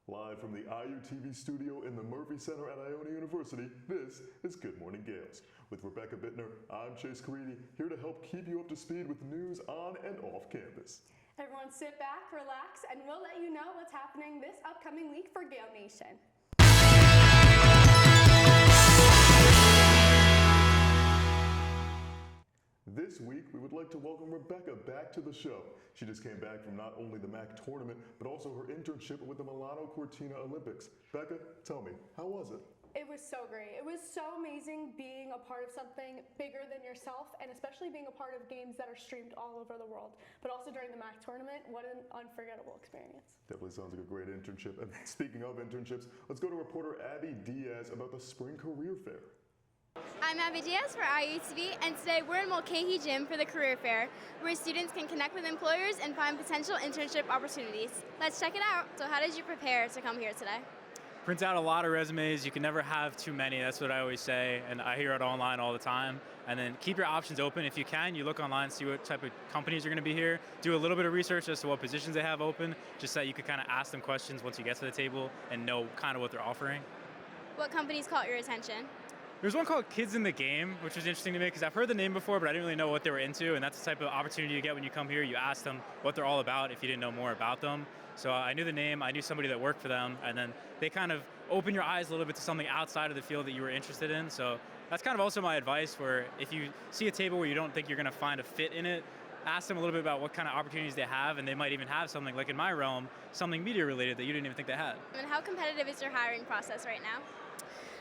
Live from the IUTV studio in the Murphy Center at Iona University, this is Good Morning Gaels. With Rebecca Bittner, I'm Caridi, here to help keep you up to speed with news on and off campus. Everyone sit back, relax, and we'll let you know what's happening this upcoming week for Gael Nation. This week, we would like to welcome Rebecca back to the show. She just came back from not only the MAC tournament, but also her internship with the Milano Cortina Olympics. Becca, tell me, how was it? It was so great. It was so amazing being a part of something bigger than yourself, and especially being a part of games that are streamed all over the world. But also during the MAC tournament, what an unforgettable experience. Definitely sounds like a great internship. And speaking of internships, let's go to reporter Abby Diaz about the Spring Career Fair. I'm Abby Diaz for IUTV, and today we're in Mulcahy Gym for the Career Fair, where students can connect with employers and find potential internship opportunities. Let's check it out. So how did you prepare to come here today? Print out a lot of resumes. You can never have too many. That's what I always say, and I hear it online all the time. And then keep your options open. If you can, you look online, see what type of companies are going to be here. Do a little bit of research as to what positions they have open, just so that you could kind of ask them questions once you get to the table and know kind of what they're offering. What companies caught your attention? There's one called Kids in the Game, which was interesting to me because I've heard the name before, but I didn't really know what they were into, and that's the type of opportunity you get when you come here. You ask them what they're all about if you didn't know more about them. So I knew the name, I knew somebody that worked for them, and then they kind of open your eyes a little bit to something outside of the field that you were interested in. So that's kind of also my advice, where if you see a table where you don't think you're going to find a fit in it, ask them a little bit about what kind of opportunities they have, and they might even have something, like in my realm, something media related that you didn't even think they had. And how competitive is your hiring process right now?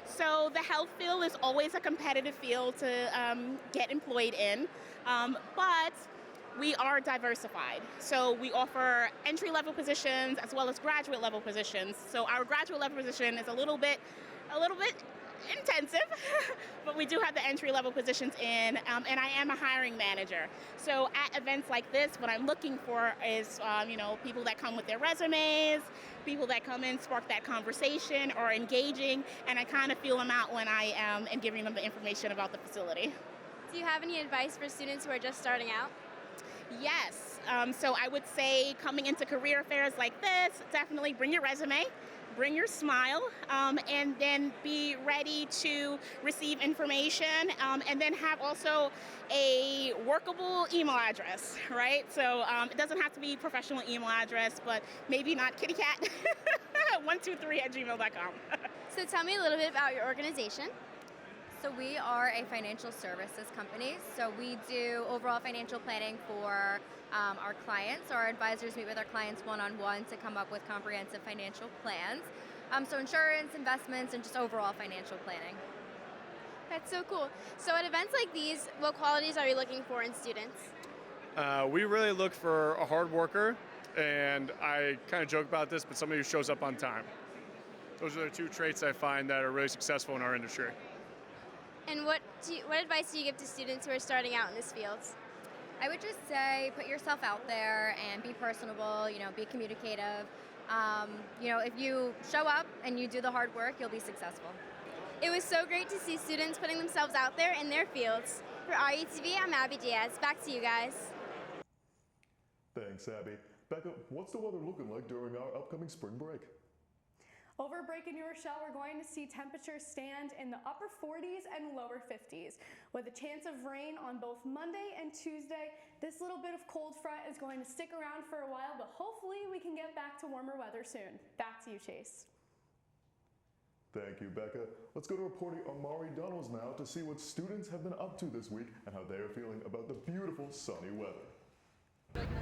So the health field is always a competitive field to get employed in, but we are diversified. So we offer entry-level positions as well as graduate-level positions. So our graduate-level position is a little bit intensive, but we do have the entry-level positions in, and I am a hiring manager. So at events like this, what I'm looking for is, people that come with their resumes, people that come in, spark that conversation, or engaging, and I kind of feel them out when I am and giving them the information about the facility. Do you have any advice for students who are just starting out? Yes. So I would say coming into career fairs like this, definitely bring your resume, bring your smile, and then be ready to receive information, and then have also a workable email address, right? So it doesn't have to be professional email address, but maybe not kittycat 123@gmail.com. So tell me a little bit about your organization. So we are a financial services company. So we do overall financial planning for our clients. So our advisors meet with our clients one-on-one to come up with comprehensive financial plans. So insurance, investments, and just overall financial planning. That's so cool. So at events like these, what qualities are you looking for in students? We really look for a hard worker, and I kind of joke about this, but somebody who shows up on time. Those are the two traits I find that are really successful in our industry. And what advice do you give to students who are starting out in this field? I would just say put yourself out there and be personable, be communicative. If you show up and you do the hard work, you'll be successful. It was so great to see students putting themselves out there in their fields. For IUTV, I'm Abby Diaz. Back to you guys. Thanks, Abby. Becca, what's the weather looking like during our upcoming spring break? Over break in New Rochelle, we're going to see temperatures stand in the upper 40s and lower 50s. With a chance of rain on both Monday and Tuesday, this little bit of cold front is going to stick around for a while, but hopefully we can get back to warmer weather soon. Back to you, Chase. Thank you, Becca. Let's go to reporting Amari Dunnells now to see what students have been up to this week and how they are feeling about the beautiful sunny weather.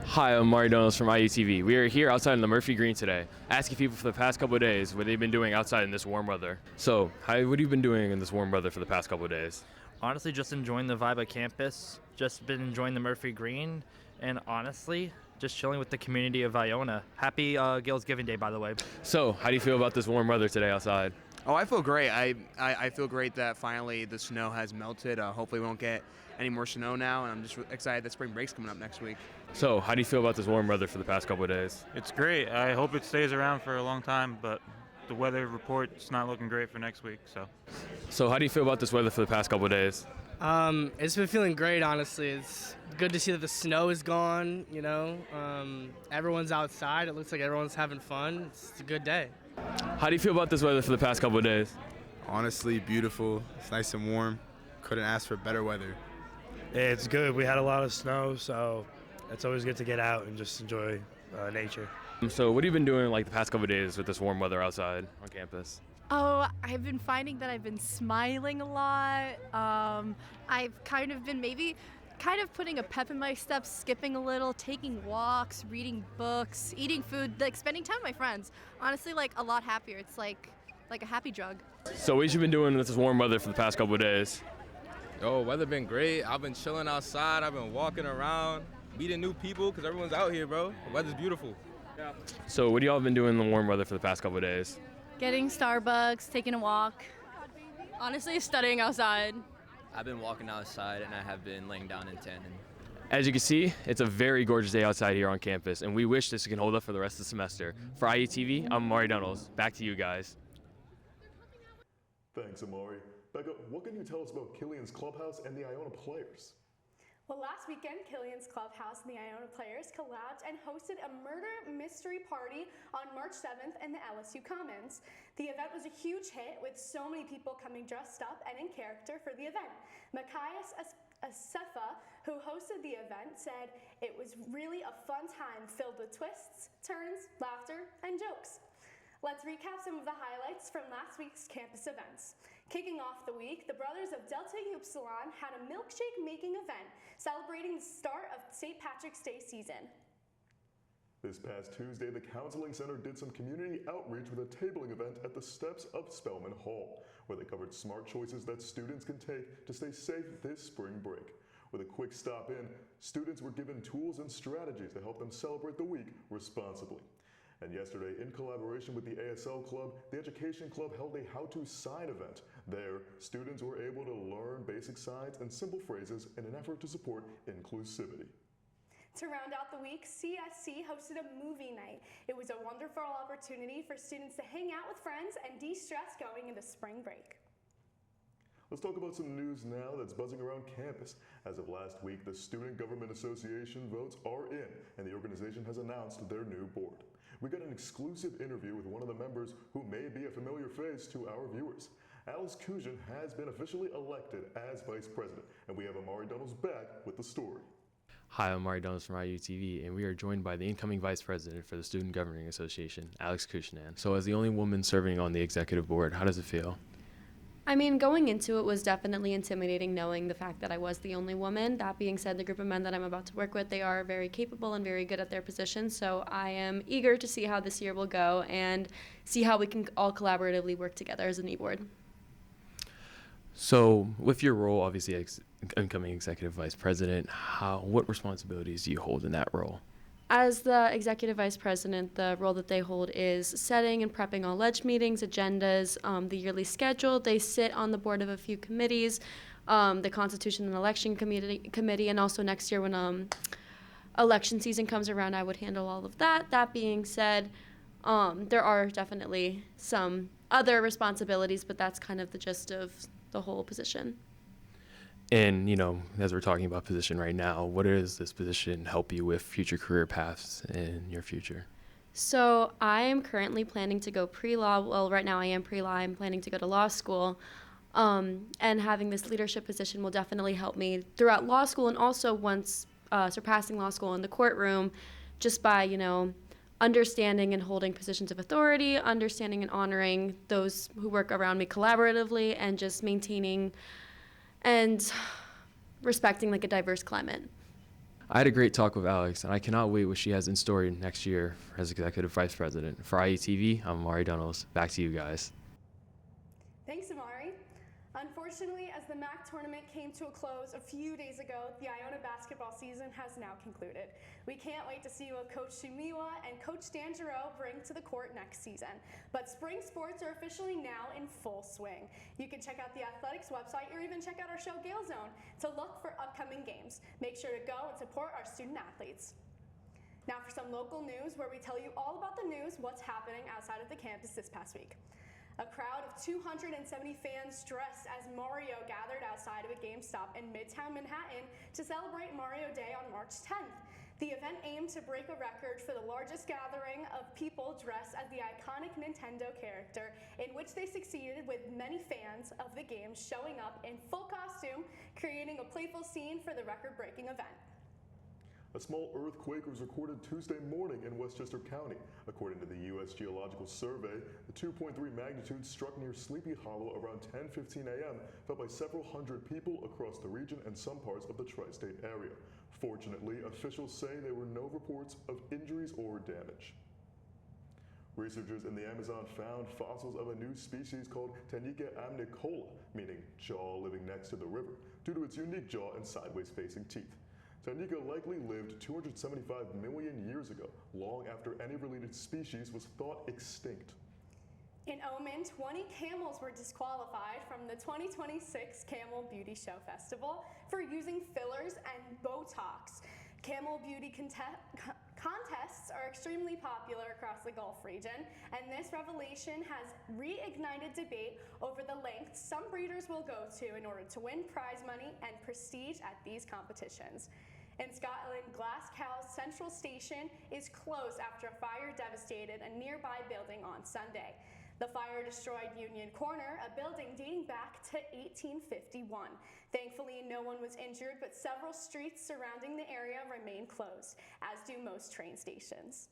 Hi, I'm Amari Dunnells from IUTV. We are here outside in the Murphy Green today, asking people for the past couple of days what they've been doing outside in this warm weather. So, what have you been doing in this warm weather for the past couple of days? Honestly, just enjoying the vibe of campus, just been enjoying the Murphy Green, and honestly, just chilling with the community of Iona. Happy Gaels Giving Day, by the way. So, how do you feel about this warm weather today outside? Oh, I feel great. I feel great that finally the snow has melted. Hopefully we won't get any more snow now, and I'm just excited that spring break's coming up next week. So, how do you feel about this warm weather for the past couple of days? It's great. I hope it stays around for a long time, but the weather report's not looking great for next week. So, how do you feel about this weather for the past couple of days? It's been feeling great, honestly. It's good to see that the snow is gone, everyone's outside. It looks like everyone's having fun. It's a good day. How do you feel about this weather for the past couple of days? Honestly, beautiful. It's nice and warm. Couldn't ask for better weather. It's good. We had a lot of snow, so it's always good to get out and just enjoy nature. So what have you been doing like the past couple of days with this warm weather outside on campus? Oh, I've been finding that I've been smiling a lot. I've kind of been putting a pep in my steps, skipping a little, taking walks, reading books, eating food, like spending time with my friends. Honestly, like a lot happier. It's like a happy drug. So what have you been doing with this warm weather for the past couple of days? Yo, weather been great. I've been chilling outside. I've been walking around, meeting new people because everyone's out here, bro. The weather's beautiful. So what have y'all been doing in the warm weather for the past couple of days? Getting Starbucks, taking a walk. Honestly, studying outside. I've been walking outside and I have been laying down in tanning. As you can see, it's a very gorgeous day outside here on campus, and we wish this can hold up for the rest of the semester. For IUTV, I'm Amari Dunnells. Back to you guys. Thanks, Amari. Becca, what can you tell us about Killian's Clubhouse and the Iona players? Well, last weekend, Killian's Clubhouse and the Iona players collabed and hosted a murder mystery party on March 7th in the LSU Commons. The event was a huge hit, with so many people coming dressed up and in character for the event. Machias Asefa, who hosted the event, said it was really a fun time filled with twists, turns, laughter, and jokes. Let's recap some of the highlights from last week's campus events. Kicking off the week, the Brothers of Delta Upsilon had a milkshake making event celebrating the start of St. Patrick's Day season. This past Tuesday, the Counseling Center did some community outreach with a tabling event at the steps of Spelman Hall, where they covered smart choices that students can take to stay safe this spring break. With a quick stop in, students were given tools and strategies to help them celebrate the week responsibly. And yesterday, in collaboration with the ASL Club, the Education Club held a how-to sign event. There, students were able to learn basic signs and simple phrases in an effort to support inclusivity. To round out the week, CSC hosted a movie night. It was a wonderful opportunity for students to hang out with friends and de-stress going into spring break. Let's talk about some news now that's buzzing around campus. As of last week, the Student Government Association votes are in, and the organization has announced their new board. We got an exclusive interview with one of the members who may be a familiar face to our viewers. Alex Kujan has been officially elected as vice president, and we have Amari Dunnells back with the story. Hi, I'm Amari Dunnells from IUTV, and we are joined by the incoming vice president for the Student Governing Association, Alex Kushnan. So as the only woman serving on the executive board, how does it feel? I mean, going into it was definitely intimidating, knowing the fact that I was the only woman. That being said, the group of men that I'm about to work with, they are very capable and very good at their positions. So I am eager to see how this year will go and see how we can all collaboratively work together as an e-board. So with your role, obviously as incoming executive vice president, what responsibilities do you hold in that role? As the executive vice president, the role that they hold is setting and prepping all ledge meetings, agendas, the yearly schedule. They sit on the board of a few committees, the Constitution and Election Committee, and also next year when election season comes around, I would handle all of that. That being said, there are definitely some other responsibilities, but that's kind of the gist of the whole position. And, as we're talking about position right now, what does this position help you with future career paths in your future? So I am currently planning to go pre-law. Well, right now I am pre-law. I'm planning to go to law school. And having this leadership position will definitely help me throughout law school, and also once surpassing law school in the courtroom, just by, understanding and holding positions of authority, understanding and honoring those who work around me collaboratively, and just maintaining and respecting a diverse climate. I had a great talk with Alex, and I cannot wait what she has in store next year as executive vice president. For IUTV, I'm Amari Dunnells. Back to you guys. Thanks, Amari. Unfortunately, as the MAC tournament came to a close a few days ago, the Iona basketball season has now concluded. We can't wait to see what Coach Sumiwa and Coach D'Angelo bring to the court next season. But spring sports are officially now in full swing. You can check out the athletics website or even check out our show Gale Zone to look for upcoming games. Make sure to go and support our student athletes. Now for some local news, where we tell you all about the news, what's happening outside of the campus this past week. A crowd of 270 fans dressed as Mario gathered outside of a GameStop in Midtown Manhattan to celebrate Mario Day on March 10th. The event aimed to break a record for the largest gathering of people dressed as the iconic Nintendo character, in which they succeeded with many fans of the game showing up in full costume, creating a playful scene for the record-breaking event. A small earthquake was recorded Tuesday morning in Westchester County. According to the U.S. Geological Survey, the 2.3 magnitude struck near Sleepy Hollow around 10:15 a.m., felt by several hundred people across the region and some parts of the tri-state area. Fortunately, officials say there were no reports of injuries or damage. Researchers in the Amazon found fossils of a new species called Tanika amnicola, meaning jaw living next to the river, due to its unique jaw and sideways-facing teeth. Tanika likely lived 275 million years ago, long after any related species was thought extinct. In Oman, 20 camels were disqualified from the 2026 Camel Beauty Show Festival for using fillers and Botox. Camel beauty contests are extremely popular across the Gulf region, and this revelation has reignited debate over the lengths some breeders will go to in order to win prize money and prestige at these competitions. In Scotland, Glasgow's Central Station is closed after a fire devastated a nearby building on Sunday. The fire destroyed Union Corner, a building dating back to 1851. Thankfully, no one was injured, but several streets surrounding the area remain closed, as do most train stations.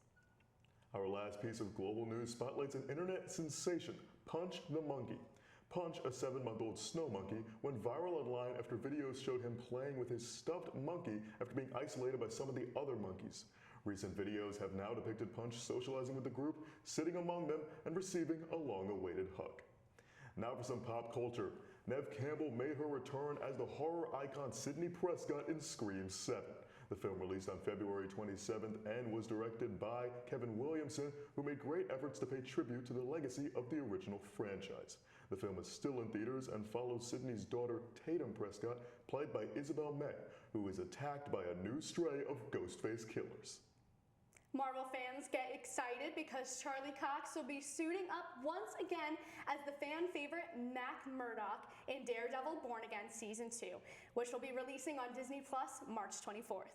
Our last piece of global news spotlights an internet sensation, Punch the Monkey. Punch, a 7-month-old snow monkey, went viral online after videos showed him playing with his stuffed monkey after being isolated by some of the other monkeys. Recent videos have now depicted Punch socializing with the group, sitting among them, and receiving a long-awaited hug. Now for some pop culture. Neve Campbell made her return as the horror icon Sidney Prescott in Scream 7. The film released on February 27th and was directed by Kevin Williamson, who made great efforts to pay tribute to the legacy of the original franchise. The film is still in theaters and follows Sidney's daughter Tatum Prescott, played by Isabel May, who is attacked by a new stray of Ghostface killers. Marvel fans get excited because Charlie Cox will be suiting up once again as the fan favorite Matt Murdock in Daredevil Born Again Season 2, which will be releasing on Disney Plus March 24th.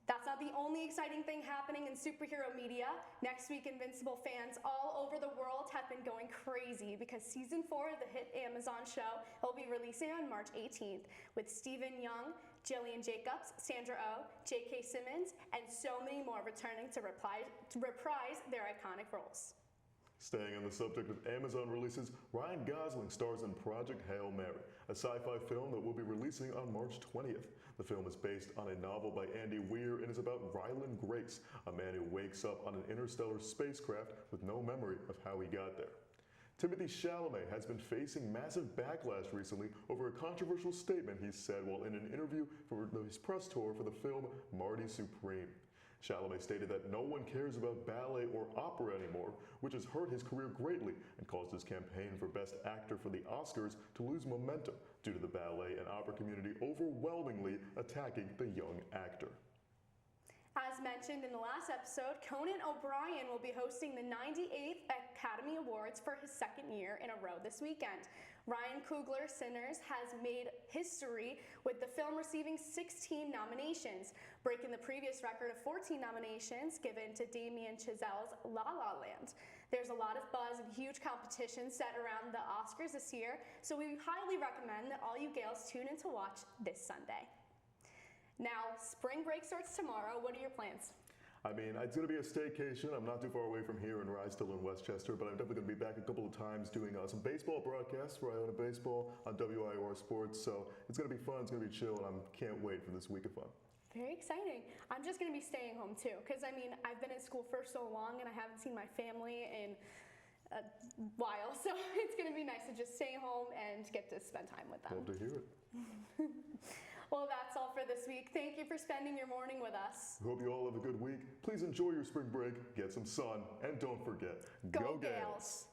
That's not the only exciting thing happening in superhero media. Next week, Invincible fans all over the world have been going crazy because Season 4 of the hit Amazon show will be releasing on March 18th with Stephen Young, Jillian Jacobs, Sandra Oh, J.K. Simmons, and so many more returning to reprise their iconic roles. Staying on the subject of Amazon releases, Ryan Gosling stars in Project Hail Mary, a sci-fi film that will be releasing on March 20th. The film is based on a novel by Andy Weir and is about Ryland Grace, a man who wakes up on an interstellar spacecraft with no memory of how he got there. Timothée Chalamet has been facing massive backlash recently over a controversial statement he said while in an interview for his press tour for the film Marty Supreme. Chalamet stated that no one cares about ballet or opera anymore, which has hurt his career greatly and caused his campaign for Best Actor for the Oscars to lose momentum due to the ballet and opera community overwhelmingly attacking the young actor. As mentioned in the last episode, Conan O'Brien will be hosting the 98th Academy Awards for his second year in a row this weekend. Ryan Coogler Sinners has made history with the film receiving 16 nominations, breaking the previous record of 14 nominations given to Damien Chazelle's La La Land. There's a lot of buzz and huge competition set around the Oscars this year, so we highly recommend that all you Gaels tune in to watch this Sunday. Now, spring break starts tomorrow. What are your plans? I mean, it's going to be a staycation. I'm not too far away from here in Rye, still in Westchester, but I'm definitely going to be back a couple of times doing some baseball broadcasts for Iona Baseball on WIOR Sports. So it's going to be fun. It's going to be chill, and I can't wait for this week of fun. Very exciting. I'm just going to be staying home too, because I mean, I've been in school for so long and I haven't seen my family in a while. So it's going to be nice to just stay home and get to spend time with them. Love to hear it. Well, that's all for this week. Thank you for spending your morning with us. Hope you all have a good week. Please enjoy your spring break, get some sun, and don't forget, Go Gaels!